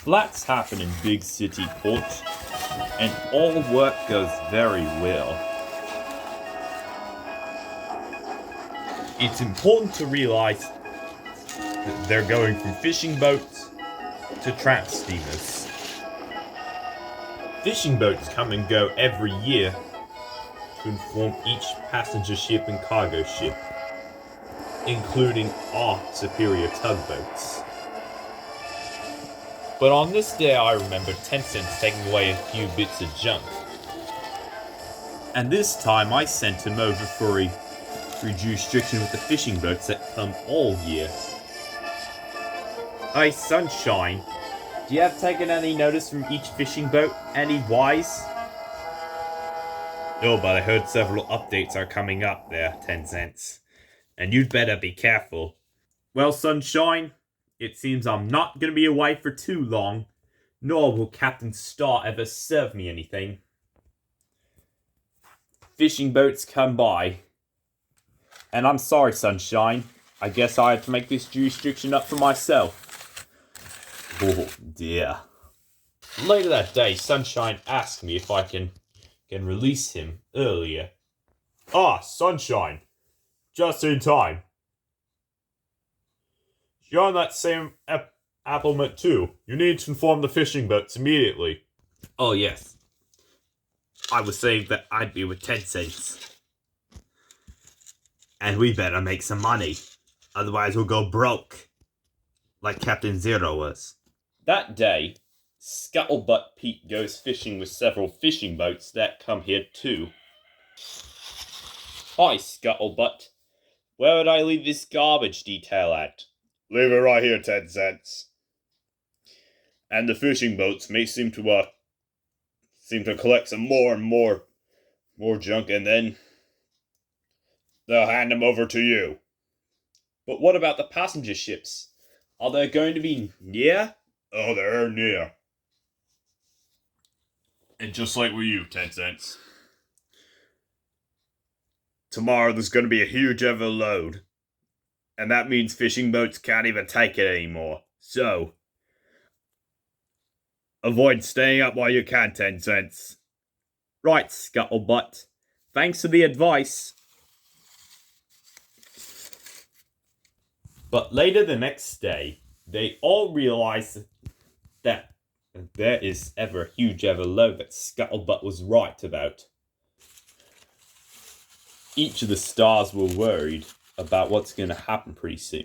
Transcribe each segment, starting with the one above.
Flats happen in big city ports, and all work goes very well. It's important to realize that they're going from fishing boats to tramp steamers. Fishing boats come and go every year to inform each passenger ship and cargo ship, including our superior tugboats. But on this day I remember Tencent taking away a few bits of junk. And this time I sent him over for a jurisdiction with the fishing boats that come all year. Hey Sunshine, do you have taken any notice from each fishing boat? Any wise? No, but I heard several updates are coming up there, Tencent. And you'd better be careful. Well, Sunshine, it seems I'm not going to be away for too long, nor will Captain Star ever serve me anything. Fishing boats come by. And I'm sorry, Sunshine. I guess I had to make this jurisdiction up for myself. Oh, dear. Later that day, Sunshine asked me if I can release him earlier. Ah, Sunshine. Just in time. You're on that same applement too. You need to inform the fishing boats immediately. Oh, yes. I was saying that I'd be with 10 cents. And we better make some money. Otherwise we'll go broke. Like Captain Zero was. That day, Scuttlebutt Pete goes fishing with several fishing boats that come here too. Hi, Scuttlebutt. Where would I leave this garbage detail at? Leave it right here, 10 cents. And the fishing boats may seem to collect some more and more junk, and then they'll hand them over to you. But what about the passenger ships? Are they going to be near? Oh, they're near. And just like with you, 10 cents. Tomorrow there's going to be a huge overload. And that means fishing boats can't even take it anymore. So, avoid staying up while you can, 10 cents. Right, Scuttlebutt. Thanks for the advice. But later the next day, they all realized that there is ever a huge overload that Scuttlebutt was right about. Each of the stars were worried about what's going to happen pretty soon.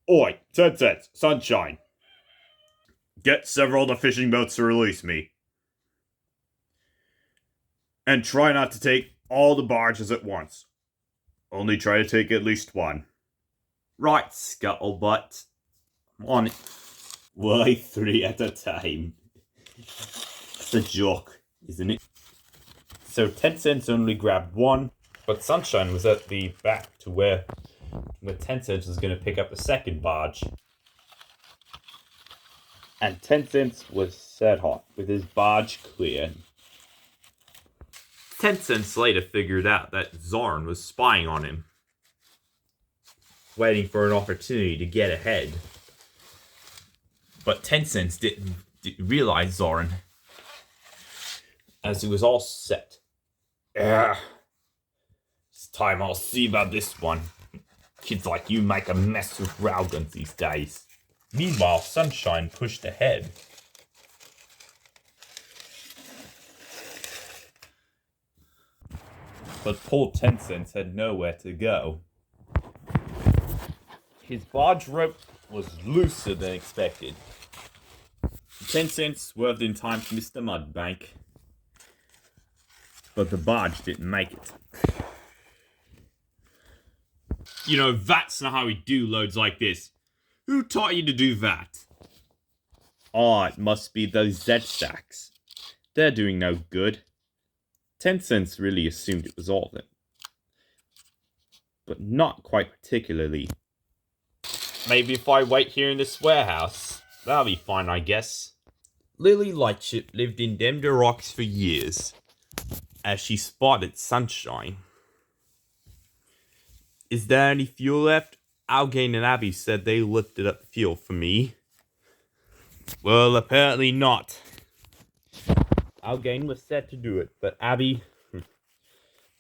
Oi, 10 cents, Sunshine. Get several of the fishing boats to release me. And try not to take all the barges at once. Only try to take at least one. Right, Scuttlebutt. I'm on it. Why 3 at a time? It's a joke, isn't it? So 10 cents only grabbed one, but Sunshine was at the back to where 10 cents was going to pick up the second barge. And 10 cents was set hot with his barge clear. 10 cents later figured out that Zoran was spying on him, waiting for an opportunity to get ahead. But 10 cents didn't realize Zoran, as he was all set. It's time I'll see about this one. Kids like you make a mess with railguns these days. Meanwhile, Sunshine pushed ahead. But poor 10 cents had nowhere to go. His barge rope was looser than expected. 10 cents swerved in time to miss the mud bank, but the barge didn't make it. You know, that's not how we do loads like this. Who taught you to do that? Oh, it must be those Z-stacks. They're doing no good. 10 cents really assumed it was all of them. But not quite particularly. Maybe if I wait here in this warehouse, that'll be fine, I guess. Lily Lightship lived in Demder Rocks for years, as she spotted sunshine. Is there any fuel left? Algain and Abby said they lifted up the fuel for me. Well, apparently not. Algain was set to do it, but Abby,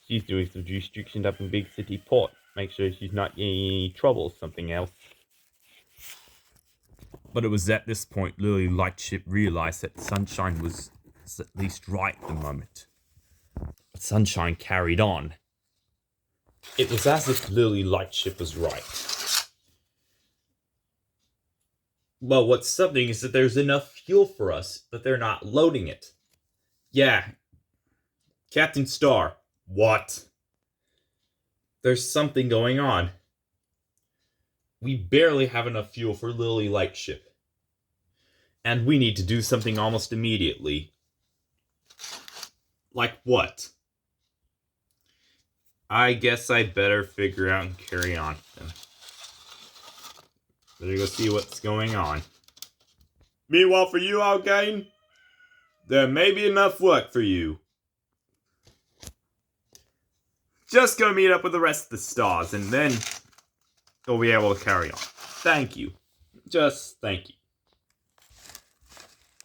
she's doing some restrictions up in Big City Port. Make sure she's not getting any trouble or something else. But it was at this point Lily Lightship realized that Sunshine was at least right at the moment. But Sunshine carried on. It was as if Lily Lightship was right. Well, what's something is that there's enough fuel for us, but they're not loading it. Yeah. Captain Star. What? There's something going on. We barely have enough fuel for Lily Lightship. And we need to do something almost immediately. Like what? I guess I better figure out and carry on. Better go see what's going on. Meanwhile, for you, Algain, there may be enough work for you. Just go meet up with the rest of the stars, and then you'll be able to carry on. Thank you. Just thank you.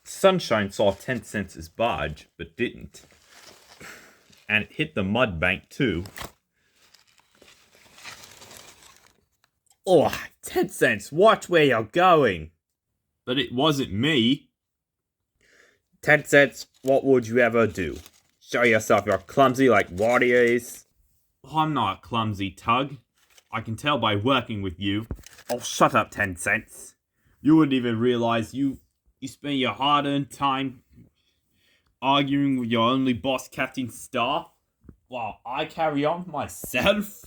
Sunshine saw 10 Cents' barge, but didn't. And it hit the mud bank, too. Oh, 10 Cents, watch where you're going. But it wasn't me. 10 Cents, what would you ever do? Show yourself you're clumsy like Warrior is? I'm not clumsy, Tug. I can tell by working with you. Oh, shut up, 10 Cents. You wouldn't even realize you spend your hard-earned time arguing with your only boss, Captain Star, while I carry on myself.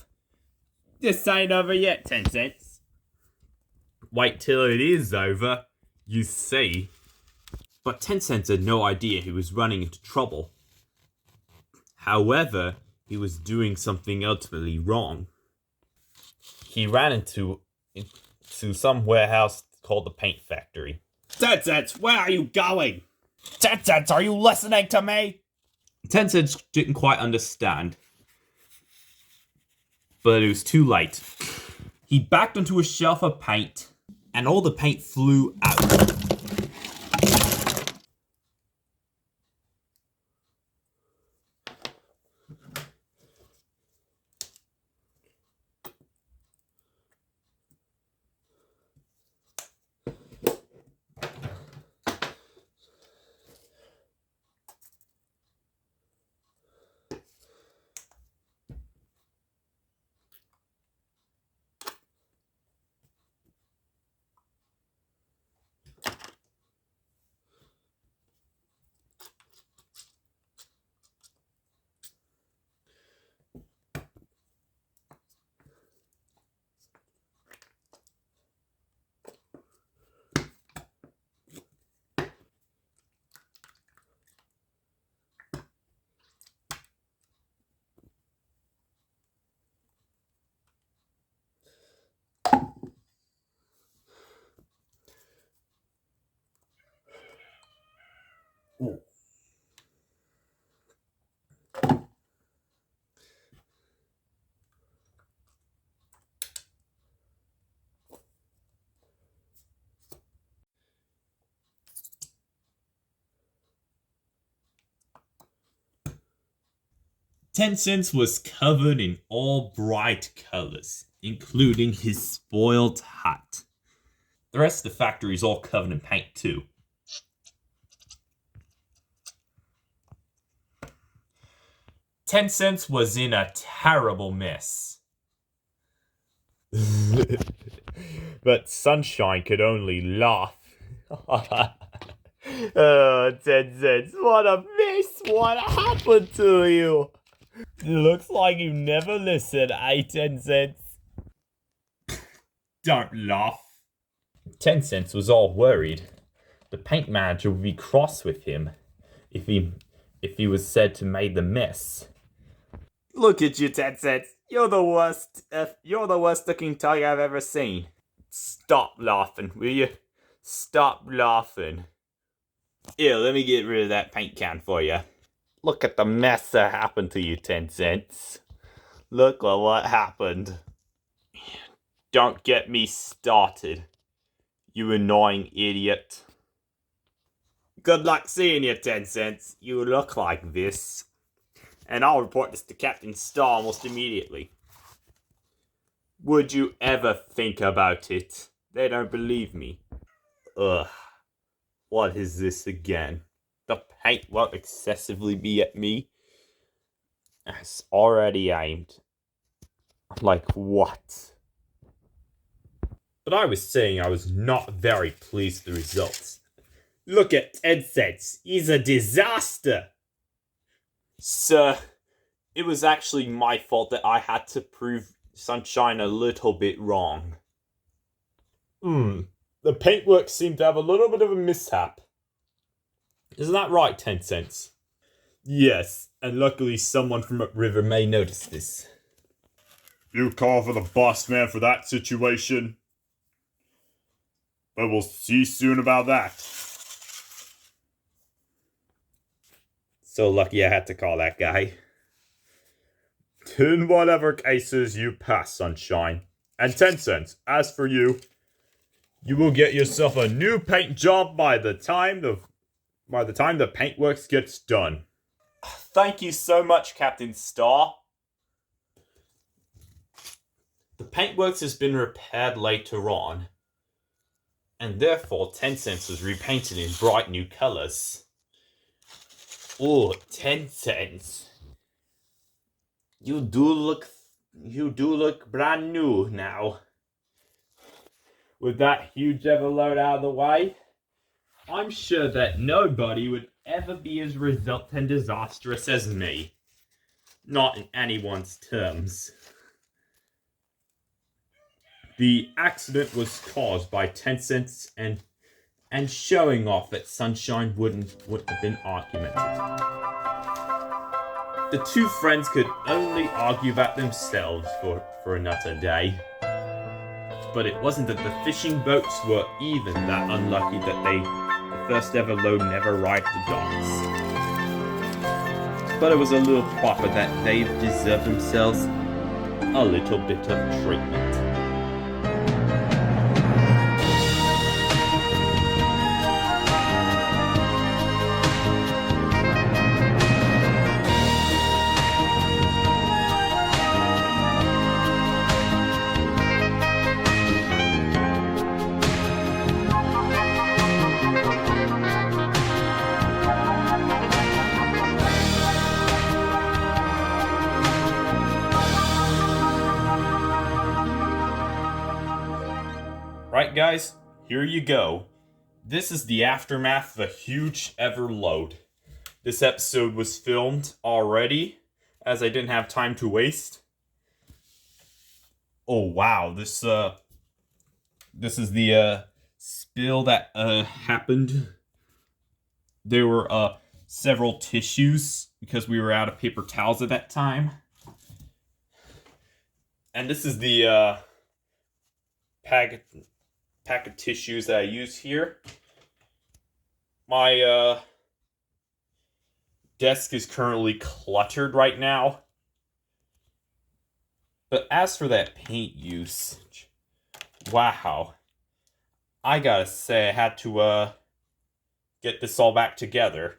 This ain't over yet, 10 Cents. Wait till it is over, you see. But 10 Cents had no idea he was running into trouble. However, he was doing something ultimately wrong. He ran into some warehouse called the Paint Factory. 10 Cents, where are you going? 10 Cents, are you listening to me? 10 Cents didn't quite understand. But it was too late. He backed onto a shelf of paint, and all the paint flew out. Ooh. Ten Cents was covered in all bright colors, including his spoiled hat. The rest of the factory is all covered in paint, too. 10 Cents was in a terrible mess. But Sunshine could only laugh. Oh, 10 cents, what a mess! What happened to you? Looks like you never listened, 10 cents. Don't laugh. 10 cents was all worried. The paint manager would be cross with him if he was said to made the mess. Look at you, 10 cents. You're the worst. You're the worst looking tug I've ever seen. Stop laughing, will you? Stop laughing. Here, let me get rid of that paint can for you. Look at the mess that happened to you, 10 cents. Look at what happened. Don't get me started, you annoying idiot. Good luck seeing you, 10 cents. You look like this. And I'll report this to Captain Star almost immediately. Would you ever think about it? They don't believe me. Ugh. What is this again? The paint won't excessively be at me. It's already aimed. Like what? But I was saying I was not very pleased with the results. Look at 10 cents. He's a disaster. Sir, it was actually my fault that I had to prove Sunshine a little bit wrong. The paintwork seemed to have a little bit of a mishap. Isn't that right, 10 cents? Yes, and luckily someone from upriver may notice this. You call for the boss man for that situation? But we'll see soon about that. So lucky I had to call that guy. In whatever cases, you pass, Sunshine. And 10 cents, as for you, you will get yourself a new paint job by the time the paintworks gets done. Thank you so much, Captain Star. The paintworks has been repaired later on, and therefore 10 cents was repainted in bright new colors. Oh, 10 cents. You do look brand new now. With that huge overload out of the way, I'm sure that nobody would ever be as result and disastrous as me. Not in anyone's terms. The accident was caused by 10 cents and showing off that Sunshine wouldn't have been argumentative. The two friends could only argue about themselves for another day. But it wasn't that the fishing boats were even that unlucky that the first ever load never arrived to docks. But it was a little proper that they deserved themselves a little bit of treatment. Right, guys, here you go. This is the aftermath of a huge ever load. This episode was filmed already, as I didn't have time to waste. Oh wow, this is the spill that happened. There were several tissues because we were out of paper towels at that time. And this is the pack of tissues that I use here. My desk is currently cluttered right now. But as for that paint usage, wow. I gotta say I had to get this all back together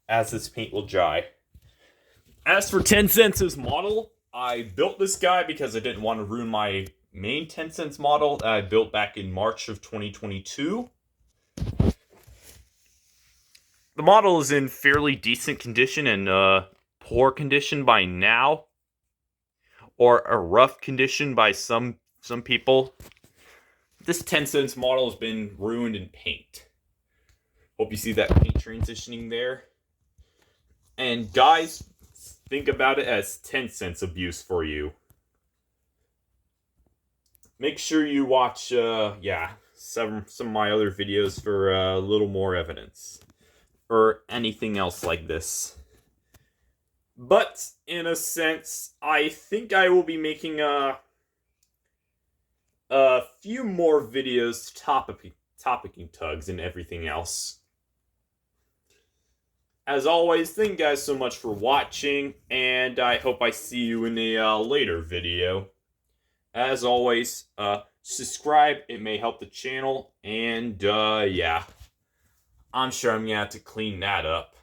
as this paint will dry. As for 10 Cents' model, I built this guy because I didn't want to ruin my main 10 Cents model that I built back in March of 2022. The model is in fairly decent condition and poor condition by now, or a rough condition by some people. this 10 cents model has been ruined in paint. Hope you see that paint transitioning there. And guys, think about it as 10 cents abuse for you. Make sure you watch, some of my other videos for a little more evidence. Or anything else like this. But, in a sense, I think I will be making a few more videos topicing Tugs and everything else. As always, thank you guys so much for watching, and I hope I see you in a later video. As always, subscribe, it may help the channel, and yeah, I'm sure I'm gonna have to clean that up.